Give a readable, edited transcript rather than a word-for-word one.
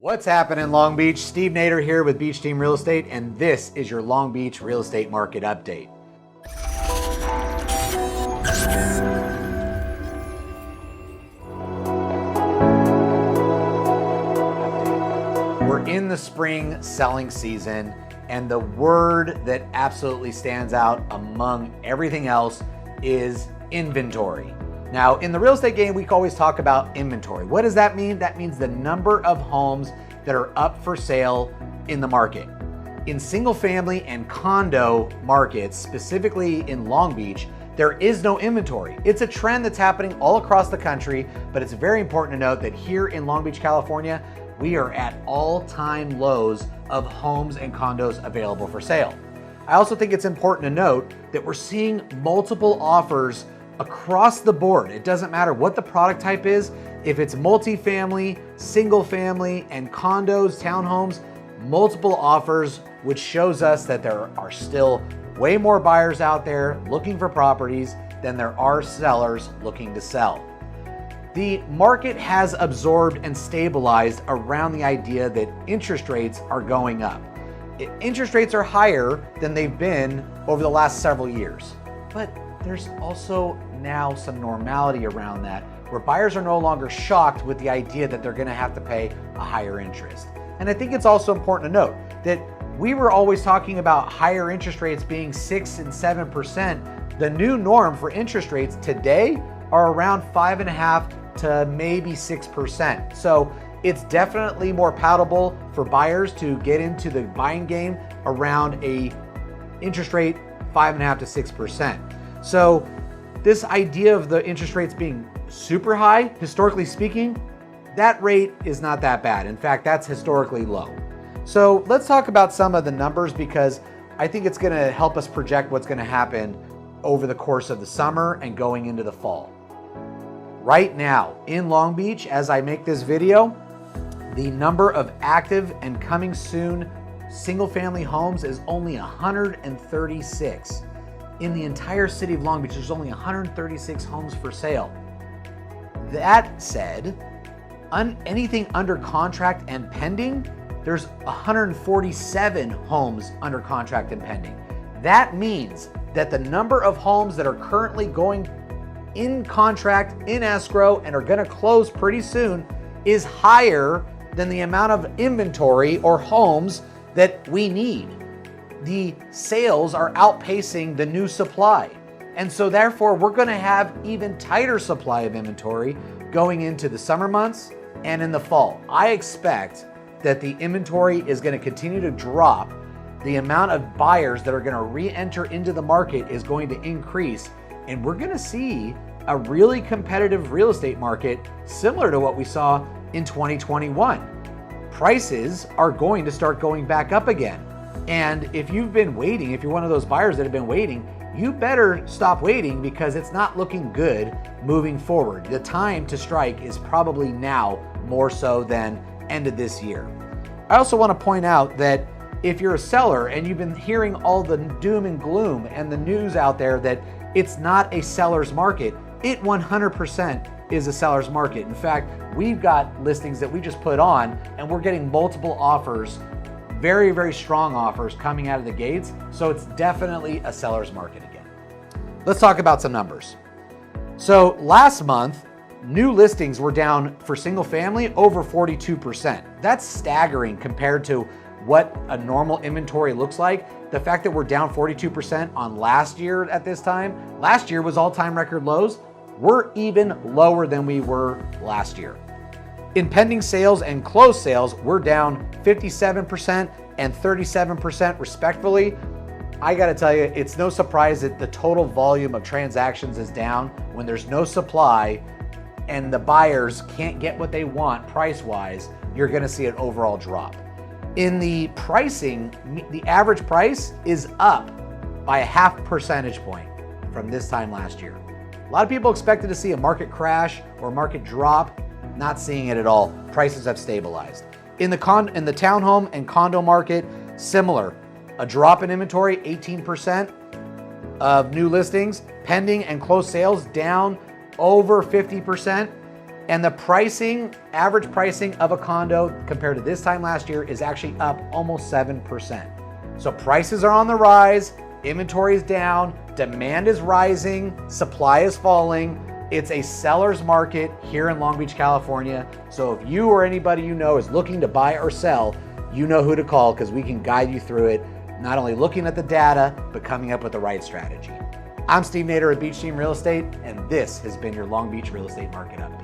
What's happening, Long Beach? Steve Nader here with Beach Team Real Estate, and this is your Long Beach real estate market update. We're in the spring selling season, and the word that absolutely stands out among everything else is inventory. Now, in the real estate game, we always talk about inventory. What does that mean? That means the number of homes that are up for sale in the market. In single family and condo markets, specifically in Long Beach, there is no inventory. It's a trend that's happening all across the country, but it's very important to note that here in Long Beach, California, we are at all-time lows of homes and condos available for sale. I also think it's important to note that we're seeing multiple offers across the board. It doesn't matter what the product type is. If it's multifamily, single family, and condos, townhomes, multiple offers, which shows us that there are still way more buyers out there looking for properties than there are sellers looking to sell. The market has absorbed and stabilized around the idea that interest rates are going up. Interest rates are higher than they've been over the last several years, but there's also now some normality around that, where buyers are no longer shocked with the idea that they're gonna have to pay a higher interest. And I think it's also important to note that we were always talking about higher interest rates being 6 and 7%. The new norm for interest rates today are around 5.5 to maybe 6%. So it's definitely more palatable for buyers to get into the buying game around a interest rate 5.5 to 6%. So this idea of the interest rates being super high, historically speaking, that rate is not that bad. In fact, that's historically low. So let's talk about some of the numbers, because I think it's gonna help us project what's gonna happen over the course of the summer and going into the fall. Right now in Long Beach, as I make this video, the number of active and coming soon single family homes is only 136. In the entire city of Long Beach, there's only 136 homes for sale. That said, anything under contract and pending, there's 147 homes under contract and pending. That means that the number of homes that are currently going in contract, in escrow, and are gonna close pretty soon is higher than the amount of inventory or homes that we need. The sales are outpacing the new supply. And so therefore, we're gonna have even tighter supply of inventory going into the summer months and in the fall. I expect that the inventory is gonna continue to drop. The amount of buyers that are gonna re-enter into the market is going to increase, and we're gonna see a really competitive real estate market similar to what we saw in 2021. Prices are going to start going back up again. And if you've been waiting, if you're one of those buyers that have been waiting, you better stop waiting, because it's not looking good moving forward. The time to strike is probably now more so than end of this year. I also want to point out that if you're a seller and you've been hearing all the doom and gloom and the news out there that it's not a seller's market, it 100% is a seller's market. In fact, we've got listings that we just put on and we're getting multiple offers, very, very strong offers coming out of the gates. So it's definitely a seller's market again. Let's talk about some numbers. So last month, new listings were down for single family over 42%. That's staggering compared to what a normal inventory looks like. The fact that we're down 42% on last year at this time, last year was all-time record lows. We're even lower than we were last year. In pending sales and closed sales, we're down 57% and 37% respectively. I gotta tell you, it's no surprise that the total volume of transactions is down when there's no supply and the buyers can't get what they want price-wise. You're gonna see an overall drop. In the pricing, the average price is up by a 0.5 percentage point from this time last year. A lot of people expected to see a market crash or a market drop. Not seeing it at all. Prices have stabilized. In the townhome and condo market, similar. A drop in inventory, 18% of new listings. Pending and closed sales down over 50%. And the pricing, average pricing of a condo compared to this time last year is actually up almost 7%. So prices are on the rise, inventory is down, demand is rising, supply is falling. It's a seller's market here in Long Beach, California. So if you or anybody you know is looking to buy or sell, you know who to call because we can guide you through it, not only looking at the data, but coming up with the right strategy. I'm Steve Nader at Beach Team Real Estate, and this has been your Long Beach Real Estate Market Update.